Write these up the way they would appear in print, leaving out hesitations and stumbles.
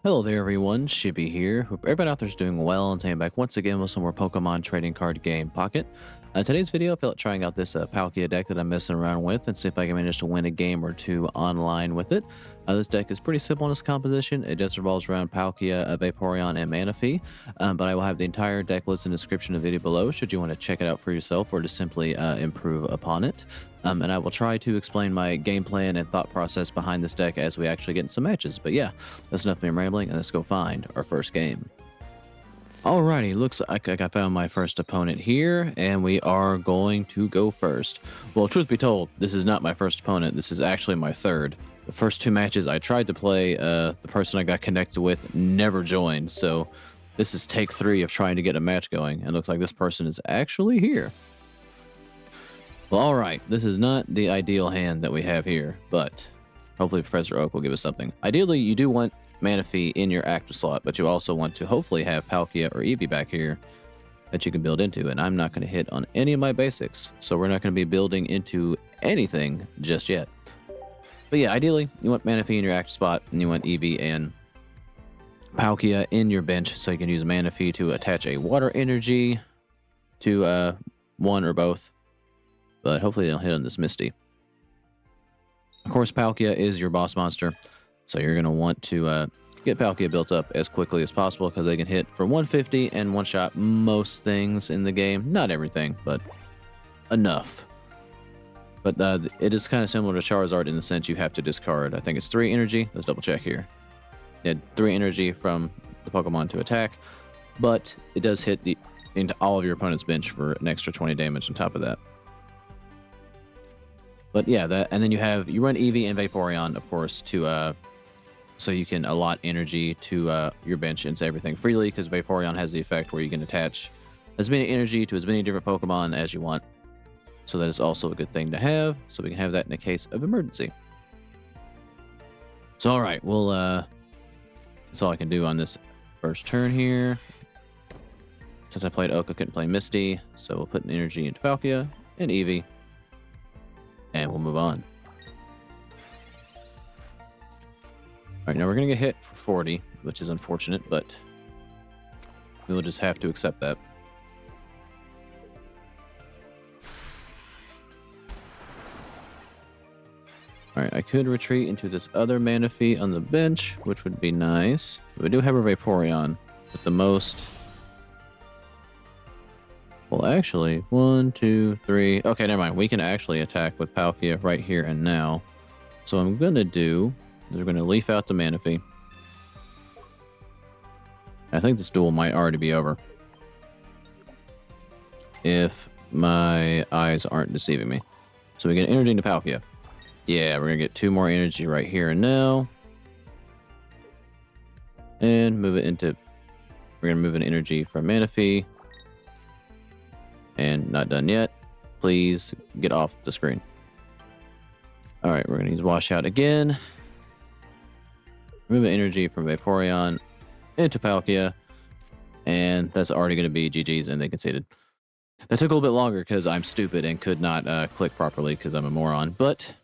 Hello there everyone, Shibby here. Hope everyone out there's doing well and taking back once again with some more Pokemon trading card game Pocket. Today's video, I feel like trying out this Palkia deck that I'm messing around with and see if I can manage to win a game or two online with it. This deck is pretty simple in its composition. It just revolves around Palkia, Vaporeon, and Manaphy, but I will have the entire deck list in the description of the video below should you want to check it out for yourself or to simply improve upon it. And I will try to explain my game plan and thought process behind this deck as we actually get in some matches. But yeah, that's enough of me rambling, and let's go find our first game. Alrighty, looks like I found my first opponent here, and we are going to go first. Well, truth be told, this is not my first opponent. This is actually my third. The first two matches I tried to play, the person I got connected with never joined, so this is take 3 of trying to get a match going, and looks like this person is actually here. Well, alright, this is not the ideal hand that we have here, but hopefully Professor Oak will give us something. Ideally, you do want Manaphy in your active slot, but you also want to hopefully have Palkia or Eevee back here that you can build into, and I'm not going to hit on any of my basics, so we're not going to be building into anything just yet. But yeah, ideally, you want Manaphy in your active spot, and you want Eevee and Palkia in your bench, so you can use Manaphy to attach a water energy to one or both. But hopefully they don't hit on this Misty. Of course, Palkia is your boss monster, so you're going to want to get Palkia built up as quickly as possible because they can hit for 150 and one-shot most things in the game. Not everything, but enough. But it is kind of similar to Charizard in the sense you have to discard. I think it's 3 energy. Let's double check here. Yeah, 3 energy from the Pokemon to attack, but it does hit into all of your opponent's bench for an extra 20 damage on top of that. But yeah, and then you run Eevee and Vaporeon, of course, to so you can allot energy to your bench and say everything freely, because Vaporeon has the effect where you can attach as many energy to as many different Pokemon as you want. So that is also a good thing to have, so we can have that in a case of emergency. So all right, well, that's all I can do on this first turn here. Since I played Oak, I couldn't play Misty, so we'll put an energy into Palkia and Eevee. And we'll move on. Alright, now we're going to get hit for 40, which is unfortunate, but we will just have to accept that. Alright, I could retreat into this other Manaphy on the bench, which would be nice. We do have a Vaporeon with the most... Well, actually, 1, 2, 3... Okay, never mind. We can actually attack with Palkia right here and now. So what I'm going to do is we're going to leaf out the Manaphy. I think this duel might already be over. If my eyes aren't deceiving me. So we get energy into Palkia. Yeah, we're going to get 2 more energy right here and now. And move it into... We're going to move an energy from Manaphy. And not done yet. Please get off the screen. Alright, we're going to use Washout again. Remove energy from Vaporeon into Palkia. And that's already going to be GG's, and they conceded. That took a little bit longer because I'm stupid and could not click properly because I'm a moron. But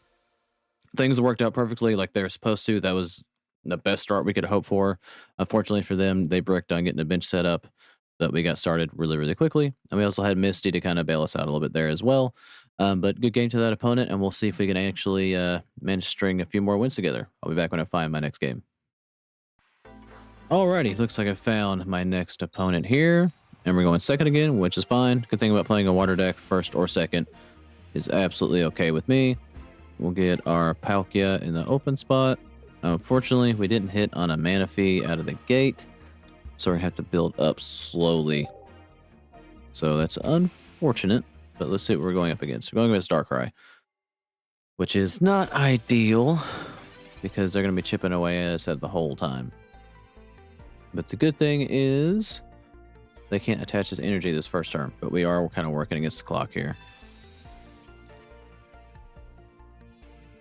things worked out perfectly like they're supposed to. That was the best start we could hope for. Unfortunately for them, they bricked on getting a bench set up. But we got started really, really quickly. And we also had Misty to kind of bail us out a little bit there as well. But good game to that opponent, and we'll see if we can actually manage to string a few more wins together. I'll be back when I find my next game. Alrighty, looks like I found my next opponent here. And we're going second again, which is fine. Good thing about playing a water deck, first or second, is absolutely okay with me. We'll get our Palkia in the open spot. Unfortunately, we didn't hit on a Manaphy out of the gate. So we're going to have to build up slowly. So that's unfortunate. But let's see what we're going up against. We're going against Darkrai. Which is not ideal. Because they're going to be chipping away at us the whole time. But the good thing is... they can't attach this energy this first turn. But we are kind of working against the clock here.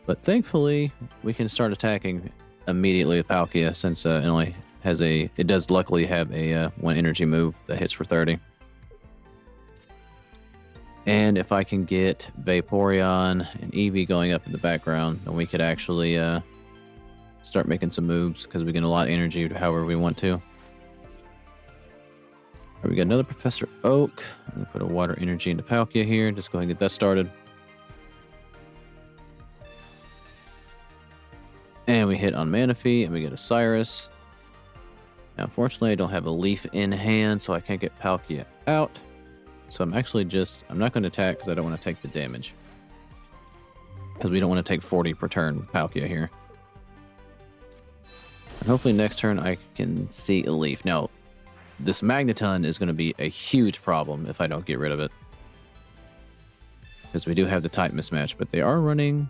But thankfully, we can start attacking immediately with Palkia. Since it only... it does luckily have a 1 energy move that hits for 30. And if I can get Vaporeon and Eevee going up in the background, then we could actually start making some moves because we get a lot of energy however we want to. Right, we got another Professor Oak. I'm going to put a water energy into Palkia here. Just go ahead and get that started. And we hit on Manaphy, and we get a Cyrus. Now, unfortunately, I don't have a leaf in hand, so I can't get Palkia out. So I'm actually I'm not going to attack because I don't want to take the damage. Because we don't want to take 40 per turn Palkia here. And hopefully next turn I can see a leaf. Now, this Magneton is going to be a huge problem if I don't get rid of it. Because we do have the type mismatch, but they are running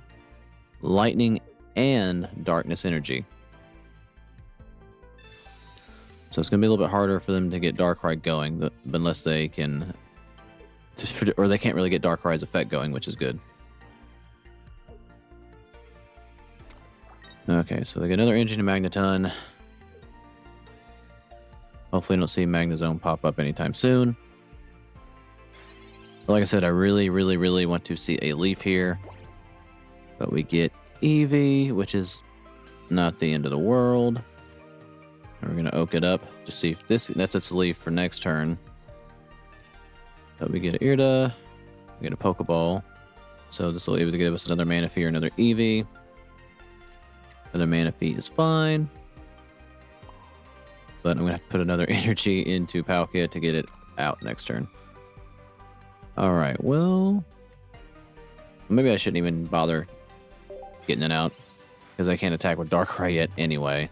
Lightning and Darkness Energy. So it's going to be a little bit harder for them to get Darkrai going, unless they can... Or they can't really get Darkrai's effect going, which is good. Okay, so they get another Engine to Magneton. Hopefully I don't see Magnezone pop up anytime soon. But like I said, I really, really, really want to see a leaf here. But we get Eevee, which is not the end of the world. And we're going to oak it up to see if that's its leaf for next turn. But we get an Irida, we get a Pokeball. So this will either give us another Manaphy or another Eevee. Another Manaphy is fine. But I'm going to have to put another energy into Palkia to get it out next turn. Alright, well... Maybe I shouldn't even bother getting it out. Because I can't attack with Darkrai yet anyway.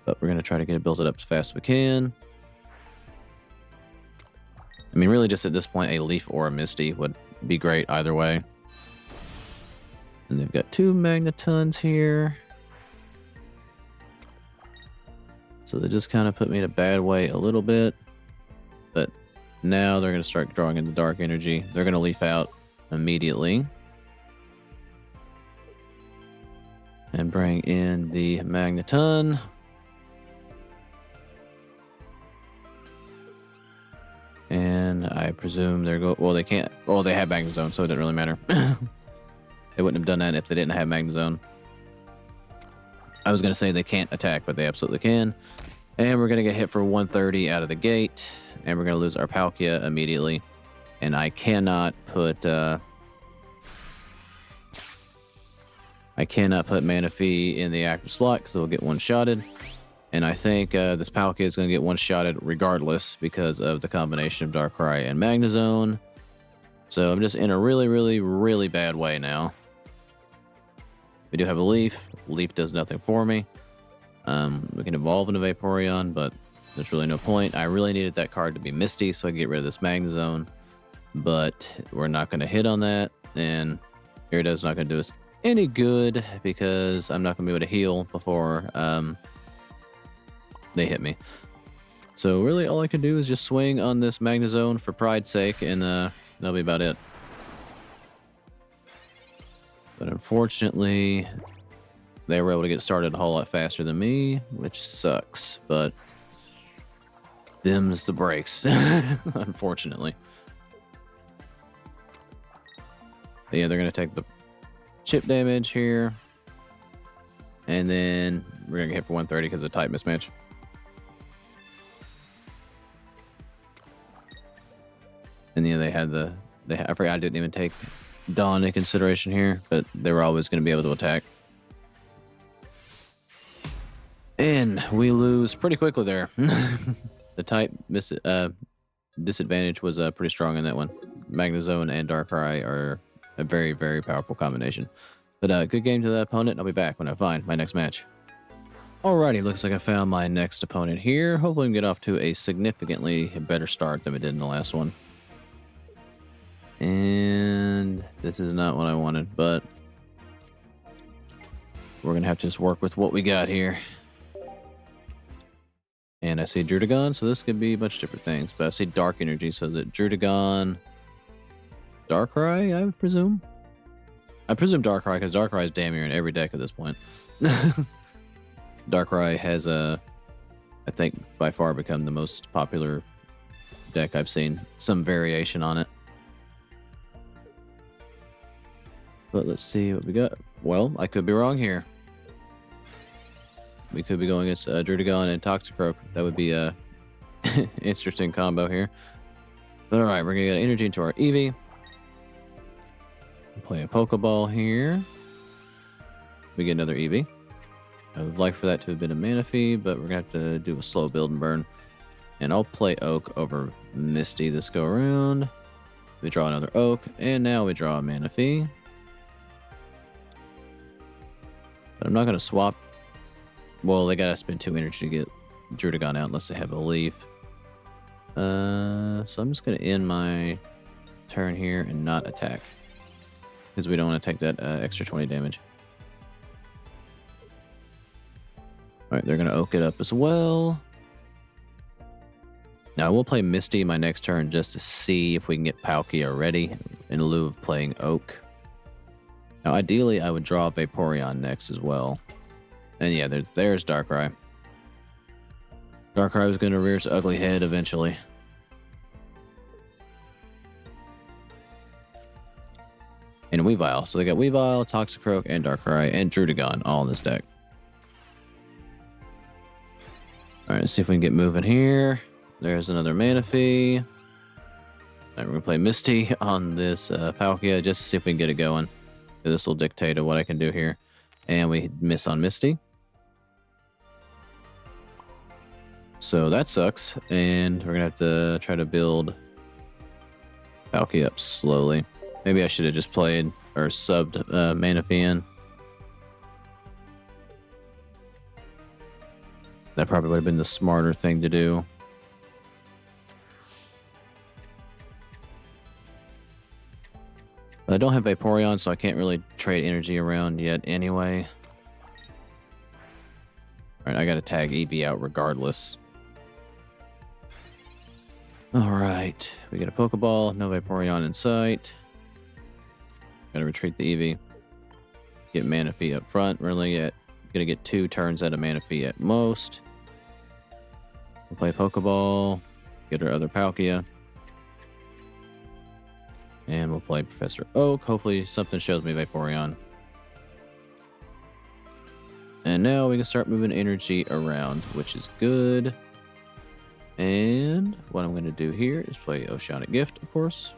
But we're going to try to get it built up as fast as we can. I mean, really just at this point, a Leaf or a Misty would be great either way. And they've got two Magnetons here. So they just kind of put me in a bad way a little bit. But now they're going to start drawing in the dark energy. They're going to leaf out immediately. And bring in the Magneton. And I presume they're well, they can't. Well, they have Magnezone, so it doesn't really matter. They wouldn't have done that if they didn't have Magnezone. I was going to say they can't attack, but they absolutely can. And we're going to get hit for 130 out of the gate. And we're going to lose our Palkia immediately. And I cannot put... I cannot put Manaphy in the active slot because it'll get one-shotted. And I think this Palkia is going to get one-shotted regardless because of the combination of Darkrai and Magnezone. So I'm just in a really, really, really bad way now. We do have a Leaf. Leaf does nothing for me. We can evolve into Vaporeon, but there's really no point. I really needed that card to be Misty so I can get rid of this Magnezone. But we're not going to hit on that. And Irida's not going to do us any good because I'm not going to be able to heal before they hit me. So really all I can do is just swing on this Magnezone for pride's sake, and that'll be about it. But unfortunately, they were able to get started a whole lot faster than me, which sucks, but them's the breaks, unfortunately. But yeah, they're going to take the chip damage here. And then we're going to get hit for 130 because of the type mismatch. And yeah, they had I forgot I didn't even take Dawn into consideration here, but they were always going to be able to attack. And we lose pretty quickly there. The type disadvantage was pretty strong in that one. Magnezone and Darkrai are a very, very powerful combination. But good game to that opponent. I'll be back when I find my next match. Alrighty, looks like I found my next opponent here. Hopefully we can get off to a significantly better start than we did in the last one. And this is not what I wanted, but we're going to have to just work with what we got here. And I see Druddigon, so this could be a bunch of different things. But I see Dark Energy, so that Druddigon... Darkrai, I would presume? I presume Darkrai, because Darkrai is damn near in every deck at this point. Darkrai has, I think, by far become the most popular deck I've seen. Some variation on it. But let's see what we got. Well, I could be wrong here. We could be going against Drudagon and Toxicroak. That would be a interesting combo here. But alright, we're going to get energy into our Eevee. Play a Pokeball here. We get another Eevee. I would like for that to have been a Manaphy, but we're going to have to do a slow build and burn. And I'll play Oak over Misty this go around. We draw another Oak, and now we draw a Manaphy. But I'm not going to swap. Well, they got to spend 2 energy to get Drudagon out unless they have a leaf. So I'm just going to end my turn here and not attack. Because we don't want to take that extra 20 damage. Alright, they're going to Oak it up as well. Now, I will play Misty my next turn just to see if we can get Palkia ready in lieu of playing Oak. Now, ideally, I would draw Vaporeon next as well. And yeah, there's Darkrai. Darkrai was going to rear its ugly head eventually. And Weavile. So they got Weavile, Toxicroak, and Darkrai, and Drudagon all in this deck. Alright, let's see if we can get moving here. There's another Manaphy. Alright, we're going to play Misty on this Palkia just to see if we can get it going. This will dictate what I can do here. And we miss on Misty. So that sucks. And we're going to have to try to build Palkia up slowly. Maybe I should have just played or subbed Manaphy in. That probably would have been the smarter thing to do. But I don't have Vaporeon, so I can't really trade energy around yet anyway. Alright, I gotta tag Eevee out regardless. Alright, we get a Pokeball, no Vaporeon in sight. Gotta retreat the Eevee. Get Manaphy up front. We're only gonna get 2 turns out of Manaphy at most. We'll play Pokeball. Get our other Palkia. And we'll play Professor Oak. Hopefully something shows me Vaporeon. And now we can start moving energy around, which is good. And what I'm going to do here is play Oceanic Gift, of course.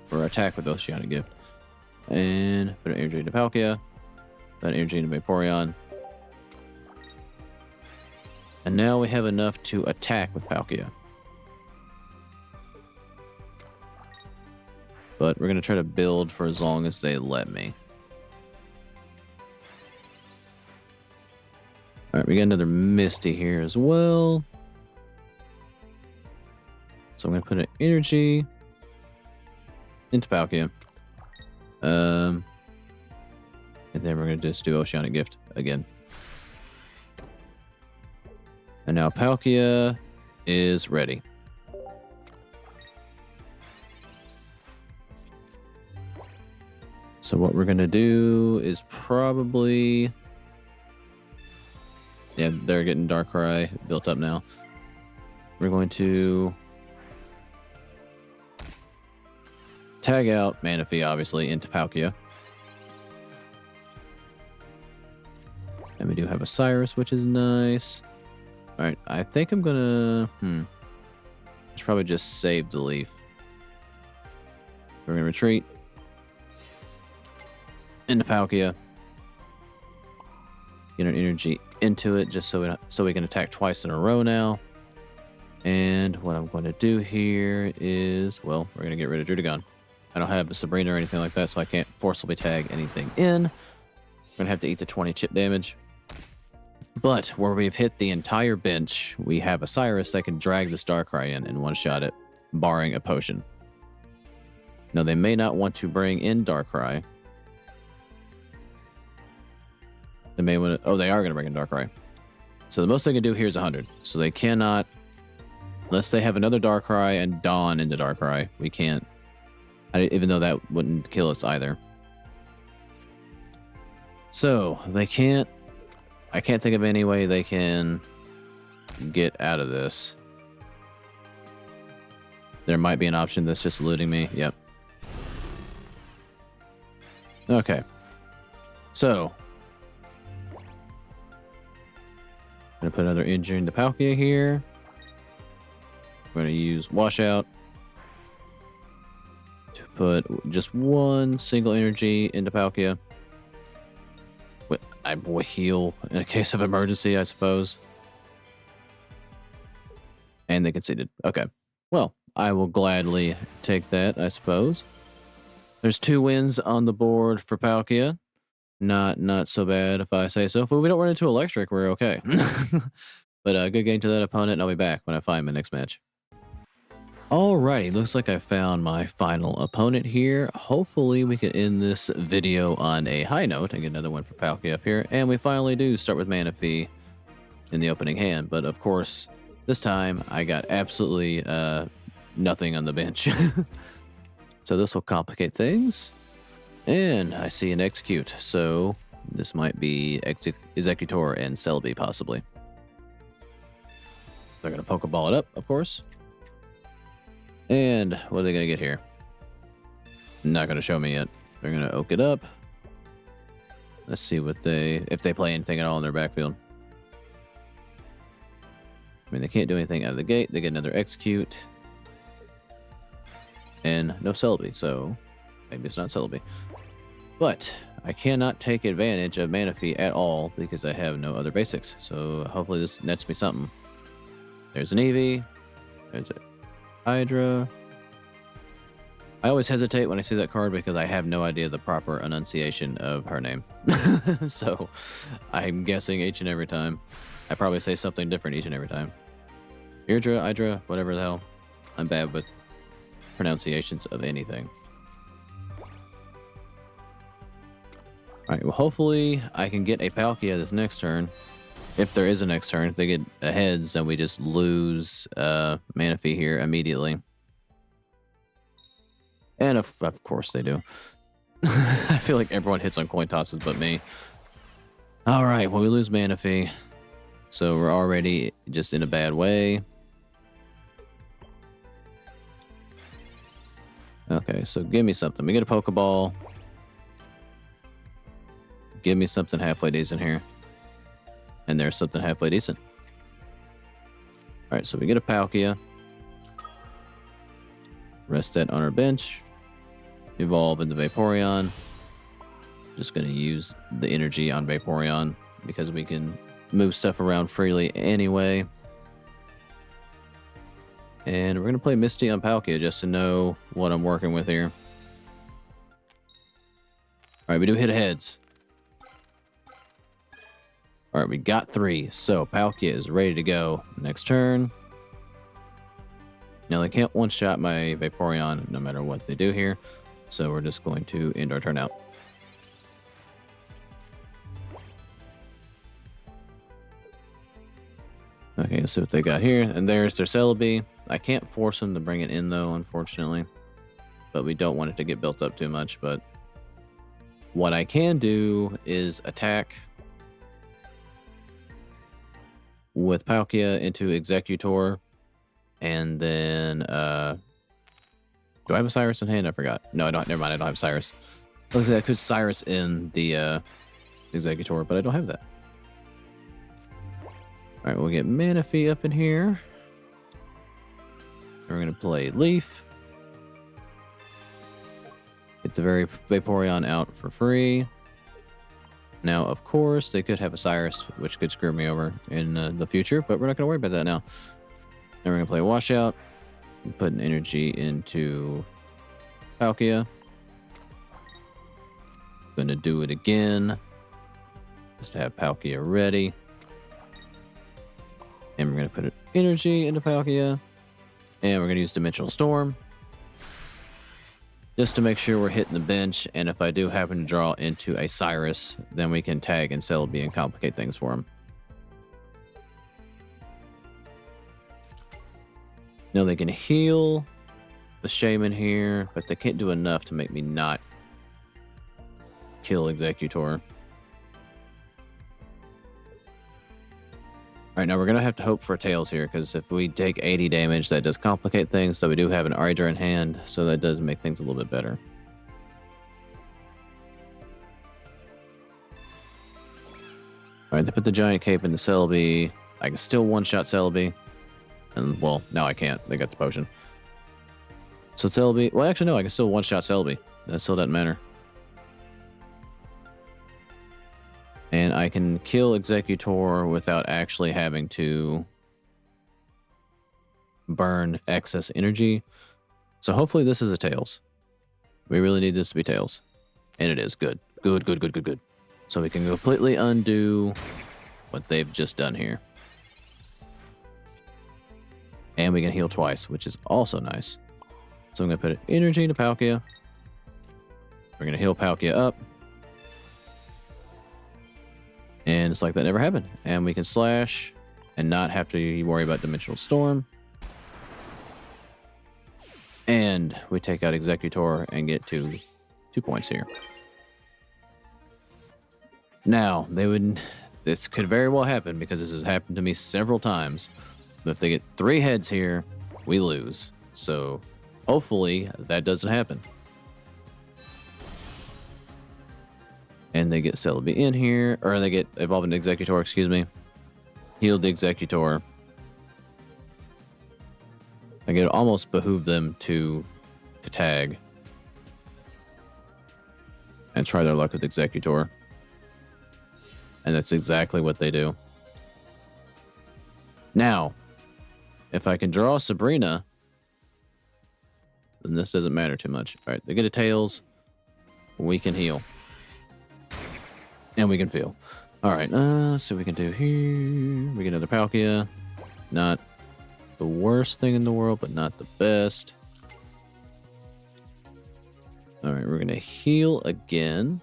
Or attack with Oceanic Gift. And put an energy into Palkia. Put an energy into Vaporeon. And now we have enough to attack with Palkia. But we're going to try to build for as long as they let me. Alright, we got another Misty here as well. So I'm going to put an energy into Palkia. And then we're going to just do Oceanic Gift again. And now Palkia is ready. So what we're going to do is probably... Yeah, they're getting Darkrai built up now. We're going to tag out Manaphy, obviously, into Palkia. And we do have a Cyrus, which is nice. Alright, I think I'm gonna... I should probably just save the leaf. We're gonna retreat into Palkia. Get our energy into it just so we can attack twice in a row now. And what I'm going to do here is, well, we're going to get rid of Drudagon. I don't have a Sabrina or anything like that, so I can't forcibly tag anything in. We're going to have to eat the 20 chip damage. But where we've hit the entire bench, we have a Cyrus that can drag this Darkrai in one-shot it, barring a potion. Now, they may not want to bring in Darkrai. They may want to... Oh, they are going to bring in Darkrai. So the most they can do here is 100. So they cannot... Unless they have another Darkrai and Dawn into Darkrai, we can't... even though that wouldn't kill us either. So, they can't... I can't think of any way they can get out of this. There might be an option that's just looting me. Yep. Okay. So, I'm going to put another energy into Palkia here. I'm going to use Washout to put just one single energy into Palkia. I will heal in a case of emergency, I suppose. And they conceded. Okay. Well, I will gladly take that, I suppose. There's 2 wins on the board for Palkia. Not so bad if I say so. If we don't run into electric, we're okay. But good game to that opponent, and I'll be back when I find my next match. Alrighty, looks like I found my final opponent here. Hopefully we can end this video on a high note and get another one for Palkia up here. And we finally do start with Manaphy in the opening hand. But of course, this time I got absolutely nothing on the bench. So this will complicate things. And I see an Execute, so this might be Executor and Celebi, possibly. They're going to Pokeball it up, of course. And what are they going to get here? Not going to show me yet. They're going to Oak it up. Let's see what if they play anything at all in their backfield. I mean, they can't do anything out of the gate. They get another Execute. And no Celebi, so maybe it's not Celebi. But I cannot take advantage of Manaphy at all because I have no other basics. So hopefully this nets me something. There's an Eevee. There's a Hydra. I always hesitate when I see that card because I have no idea the proper enunciation of her name. So I'm guessing each and every time. I probably say something different each and every time. Hydra, whatever the hell. I'm bad with pronunciations of anything. Alright, well hopefully I can get a Palkia this next turn. If there is a next turn, if they get ahead, then we just lose Manaphy here immediately. And of course they do. I feel like everyone hits on coin tosses but me. Alright, well we lose Manaphy. So we're already just in a bad way. Okay, so give me something. We get a Pokeball. Give me something halfway decent here. And there's something halfway decent. Alright, so we get a Palkia. Rest that on our bench. Evolve into Vaporeon. Just going to use the energy on Vaporeon because we can move stuff around freely anyway. And we're going to play Misty on Palkia just to know what I'm working with here. Alright, we do hit heads. Alright, we got 3. So Palkia is ready to go next turn. Now they can't one-shot my Vaporeon no matter what they do here. So we're just going to end our turn out. Okay, let's see what they got here. And there's their Celebi. I can't force them to bring it in though, unfortunately. But we don't want it to get built up too much. But what I can do is attack with Palkia into Executor. And then, do I have a Cyrus in hand? I forgot. No, I don't. Never mind. I don't have Cyrus. I was going to put Cyrus in the Executor, but I don't have that. All right, we'll get Manaphy up in here. We're going to play Leaf. Get the Vaporeon out for free. Now, of course, they could have a Cyrus, which could screw me over in the future, but we're not going to worry about that now. Then we're going to play Washout. Put an energy into Palkia. Going to do it again. Just to have Palkia ready. And we're going to put an energy into Palkia. And we're going to use Dimensional Storm. Just to make sure we're hitting the bench. And if I do happen to draw into a Cyrus, then we can tag and Celebi and complicate things for him. Now they can heal the Shaman here, but they can't do enough to make me not kill Executor. Alright, now we're going to have to hope for Tails here, because if we take 80 damage, that does complicate things, so we do have an Irida in hand, so that does make things a little bit better. Alright, they put the giant cape in the Celebi. I can still one-shot Celebi. And, well, now I can't. They got the potion. So Celebi... Well, actually, no. I can still one-shot Celebi. That still doesn't matter. And I can kill Executor without actually having to burn excess energy. So hopefully this is a Tails. We really need this to be Tails. And it is. Good. Good, good, good, good, good. So we can completely undo what they've just done here. And we can heal twice, which is also nice. So I'm going to put energy into Palkia. We're going to heal Palkia up. And it's like that never happened. And we can slash and not have to worry about Dimensional Storm. And we take out Executor and get to 2 points here. Now, this could very well happen because this has happened to me several times. But if they get 3 heads here, we lose. So hopefully that doesn't happen. And they get Celebi in here, or they get Evolving Executor, excuse me. Heal the Executor. Like, it almost behoove them to tag. And try their luck with Executor. And that's exactly what they do. Now, if I can draw Sabrina, then this doesn't matter too much. Alright, they get a Tails. We can heal. And we can feel. Alright, let's see what we can do here. We get another Palkia. Not the worst thing in the world, but not the best. Alright, we're going to heal again.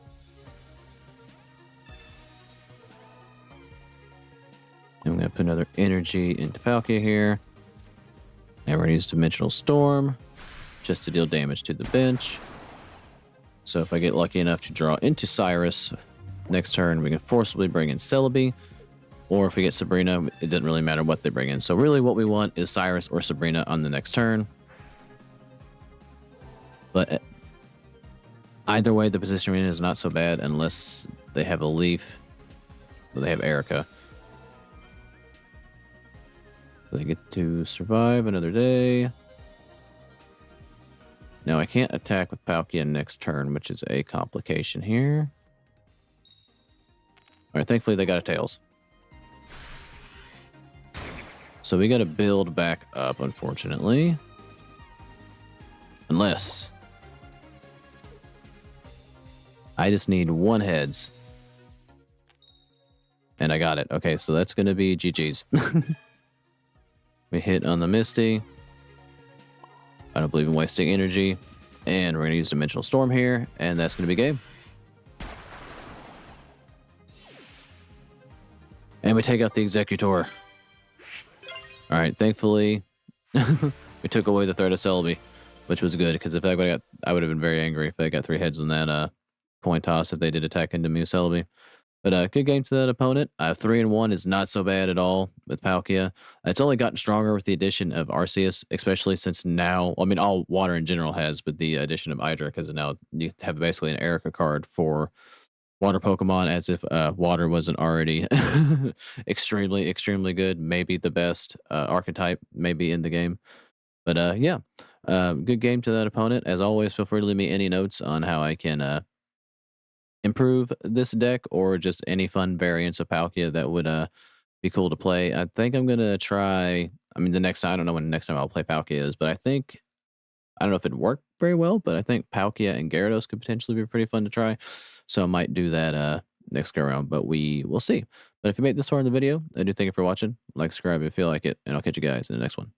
And I'm going to put another energy into Palkia here. And we're going to use Dimensional Storm just to deal damage to the bench. So if I get lucky enough to draw into Cyrus... Next turn, we can forcibly bring in Celebi, or if we get Sabrina, it doesn't really matter what they bring in. So really what we want is Cyrus or Sabrina on the next turn. But either way, the position we're in is not so bad unless they have a Leaf, or they have Erica. So they get to survive another day. Now I can't attack with Palkia next turn, which is a complication here. Alright, thankfully they got a Tails. So we gotta build back up, unfortunately. Unless... I just need 1 heads. And I got it. Okay, so that's gonna be GG's. We hit on the Misty. I don't believe in wasting energy. And we're gonna use Dimensional Storm here, and that's gonna be game. And we take out the Executor. Alright, thankfully, we took away the threat of Celebi, which was good, because if I would have been very angry if they got 3 heads on that coin toss if they did attack into me Celebi. But good game to that opponent. 3-1 is not so bad at all with Palkia. It's only gotten stronger with the addition of Arceus, especially since now, I mean, all water in general has, but the addition of Hydra, because now you have basically an Erica card for water Pokemon, as if water wasn't already extremely, extremely good. Maybe the best archetype maybe in the game. But yeah, good game to that opponent. As always, feel free to leave me any notes on how I can improve this deck, or just any fun variants of Palkia that would be cool to play. I think I'm going to try, I mean, the next time, I don't know when the next time I'll play Palkia is, but I don't know if it worked very well, but I think Palkia and Gyarados could potentially be pretty fun to try. So I might do that next go around, but we will see. But if you made this far in the video, I do thank you for watching. Like, subscribe if you feel like it, and I'll catch you guys in the next one.